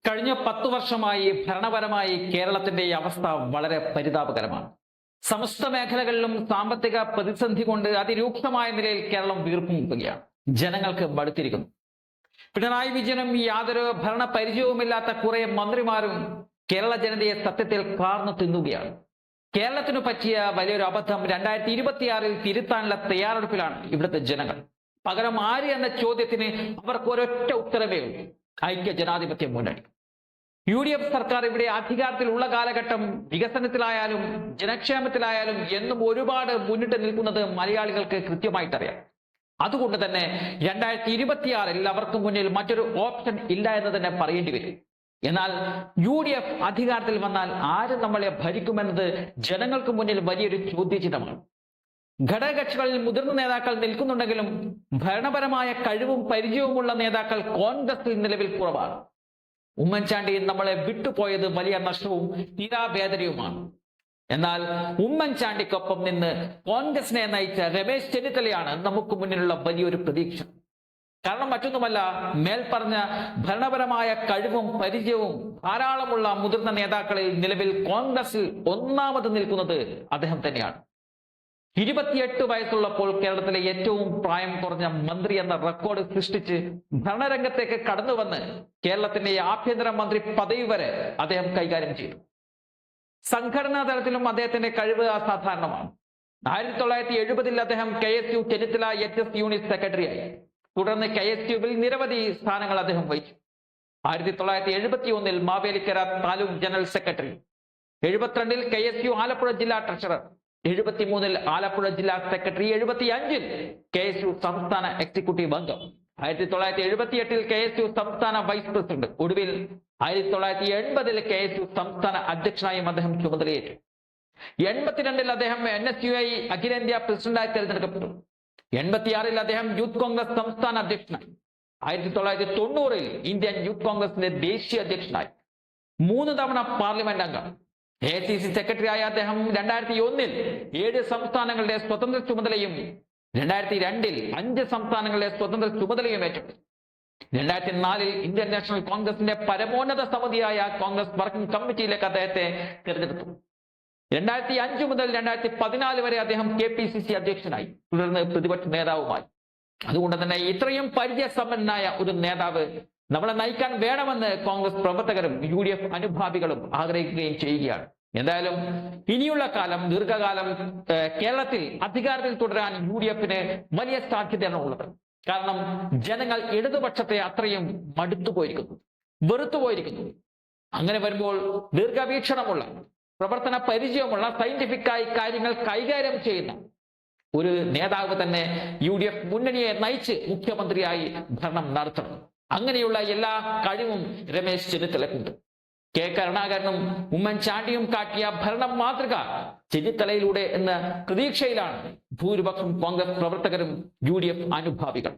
കഴിഞ്ഞ 10 വർഷമായി ഭരണപരമായി കേരളത്തിന്റെ ഈ അവസ്ഥ വളരെ പരിതാപകരമാണ്. സമസ്ത മേഖലകളിലും സാമ്പത്തിക പ്രതിസന്ധി കൊണ്ട് അതിരൂക്ഷമായ നിലയിൽ കേരളം വീർപ്പുമുട്ടുകയാണ്. ജനങ്ങൾക്ക് മടുത്തിരിക്കുന്നു. പിണറായി വിജയനും യാതൊരു ഭരണ പരിചയവുമില്ലാത്ത കുറെ മന്ത്രിമാരും കേരള ജനതയെ സത്യത്തിൽ കാർന്നു തിന്നുകയാണ്. കേരളത്തിനു പറ്റിയ വലിയൊരു അബദ്ധം 2026 തിരുത്താനുള്ള തയ്യാറെടുപ്പിലാണ് ഇവിടുത്തെ ജനങ്ങൾ. പകരം ആര് എന്ന ചോദ്യത്തിന് അവർക്ക് ഒരൊറ്റ ഉത്തരവേ ഉള്ളൂ: ഐക്യ ജനാധിപത്യ മുന്നണി. UDF സർക്കാർ ഇവിടെ അധികാരത്തിലുള്ള കാലഘട്ടം വികസനത്തിലായാലും ജനക്ഷേമത്തിലായാലും എന്നും ഒരുപാട് മുന്നിട്ട് നിൽക്കുന്നത് മലയാളികൾക്ക് കൃത്യമായിട്ടറിയാം. അതുകൊണ്ട് തന്നെ 2026 അവർക്ക് മുന്നിൽ മറ്റൊരു ഓപ്ഷൻ ഇല്ല എന്ന് തന്നെ പറയേണ്ടി വരും. എന്നാൽ UDF അധികാരത്തിൽ വന്നാൽ ആര് നമ്മളെ ഭരിക്കുമെന്നത് ജനങ്ങൾക്ക് മുന്നിൽ വലിയൊരു ചോദ്യചിഹ്നമാണ്. ഘടകകക്ഷികളിൽ മുതിർന്ന നേതാക്കൾ നിൽക്കുന്നുണ്ടെങ്കിലും ഭരണപരമായ കഴിവും പരിചയവുമുള്ള നേതാക്കൾ കോൺഗ്രസിൽ നിലവിൽ കുറവാണ്. ഉമ്മൻചാണ്ടി നമ്മളെ വിട്ടുപോയത് വലിയ നഷ്ടവും തീരാവേദനയുമാണ്. എന്നാൽ ഉമ്മൻചാണ്ടിക്കൊപ്പം നിന്ന് കോൺഗ്രസിനെ നയിച്ച രമേശ് ചെന്നിത്തലയാണ് നമുക്ക് മുന്നിലുള്ള വലിയൊരു പ്രതീക്ഷ. കാരണം മറ്റൊന്നുമല്ല, മേൽപ്പറഞ്ഞ ഭരണപരമായ കഴിവും പരിചയവും ധാരാളമുള്ള മുതിർന്ന നേതാക്കളിൽ നിലവിൽ കോൺഗ്രസിൽ ഒന്നാമത് നിൽക്കുന്നത് അദ്ദേഹം തന്നെയാണ്. 28 വയസ്സുള്ളപ്പോൾ കേരളത്തിലെ ഏറ്റവും പ്രായം കുറഞ്ഞ മന്ത്രി എന്ന റെക്കോർഡ് സൃഷ്ടിച്ച് ഭരണരംഗത്തേക്ക് കടന്നുവന്ന് കേരളത്തിന്റെ ആഭ്യന്തര മന്ത്രി പദവി വരെ അദ്ദേഹം കൈകാര്യം ചെയ്തു. സംഘടനാ തലത്തിലും അദ്ദേഹത്തിന്റെ കഴിവ് അസാധാരണമാണ്. 1970 അദ്ദേഹം KSU ചെന്നിത്തല HS യൂണിറ്റ് സെക്രട്ടറിയായി. തുടർന്ന് KSUവിൽ നിരവധി സ്ഥാനങ്ങൾ അദ്ദേഹം വഹിച്ചു. 1971 Mavelikara taluk general secretary, 72 KSU Alappuzha ജില്ലാ ട്രഷറർ, 73 ആലപ്പുഴ ജില്ലാ സെക്രട്ടറി, 75 KSU സംസ്ഥാന എക്സിക്യൂട്ടീവ് അംഗം, 1978 KSU സംസ്ഥാന വൈസ് പ്രസിഡന്റ്, ഒടുവിൽ 1980 KSU സംസ്ഥാന അധ്യക്ഷനായും അദ്ദേഹം ചുമതലയേറ്റു. 82 അദ്ദേഹം NSUI അഖിലേന്ത്യാ പ്രസിഡന്റായി തെരഞ്ഞെടുക്കപ്പെട്ടു. 86 അദ്ദേഹം യൂത്ത് കോൺഗ്രസ് സംസ്ഥാന അധ്യക്ഷനായി. 1990 ഇന്ത്യൻ യൂത്ത് കോൺഗ്രസിന്റെ ദേശീയ അധ്യക്ഷനായി. 3 തവണ പാർലമെന്റ് അംഗം. AICC സെക്രട്ടറിയായ അദ്ദേഹം 2001 7 സംസ്ഥാനങ്ങളുടെ സ്വതന്ത്ര ചുമതലയും 2002 5 സംസ്ഥാനങ്ങളുടെ സ്വതന്ത്ര ചുമതലയും ഏറ്റെടുത്തു. 2004 ഇന്ത്യൻ നാഷണൽ കോൺഗ്രസിന്റെ പരമോന്നത സമിതിയായ കോൺഗ്രസ് വർക്കിംഗ് കമ്മിറ്റിയിലേക്ക് അദ്ദേഹത്തെ തിരഞ്ഞെടുത്തു. 2005 മുതൽ 2014 വരെ അദ്ദേഹം KPCC അധ്യക്ഷനായി, തുടർന്ന് പ്രതിപക്ഷ നേതാവുമായി. അതുകൊണ്ട് തന്നെ ഇത്രയും പരിചയസമ്പന്നനായ ഒരു നേതാവ് നമ്മളെ നയിക്കാൻ വേണമെന്ന് കോൺഗ്രസ് പ്രവർത്തകരും UDF അനുഭാവികളും ആഗ്രഹിക്കുകയും ചെയ്യുകയാണ്. എന്തായാലും ഇനിയുള്ള കാലം, ദീർഘകാലം കേരളത്തിൽ അധികാരത്തിൽ തുടരാൻ UDFന് വലിയ സാധ്യതയാണ് ഉള്ളത്. കാരണം ജനങ്ങൾ ഇടതുപക്ഷത്തെ അത്രയും മടുത്തുപോയിരിക്കുന്നു, വെറുത്തുപോയിരിക്കുന്നു. അങ്ങനെ വരുമ്പോൾ ദീർഘവീക്ഷണമുള്ള, പ്രവർത്തന പരിചയമുള്ള, സയന്റിഫിക്കായി കാര്യങ്ങൾ കൈകാര്യം ചെയ്യുന്ന ഒരു നേതാവ് തന്നെ UDF മുന്നണിയെ നയിച്ച് മുഖ്യമന്ത്രിയായി ഭരണം നടത്തണം. അങ്ങനെയുള്ള എല്ലാ കഴിവും രമേശ് ചെന്നിത്തലക്കുണ്ട്. K കരുണാകരനും ഉമ്മൻചാണ്ടിയും കാട്ടിയ ഭരണ മാതൃക ചെന്നിത്തലയിലൂടെ എന്ന പ്രതീക്ഷയിലാണ് ഭൂരിപക്ഷം കോൺഗ്രസ് പ്രവർത്തകരും UDF അനുഭാവികൾ.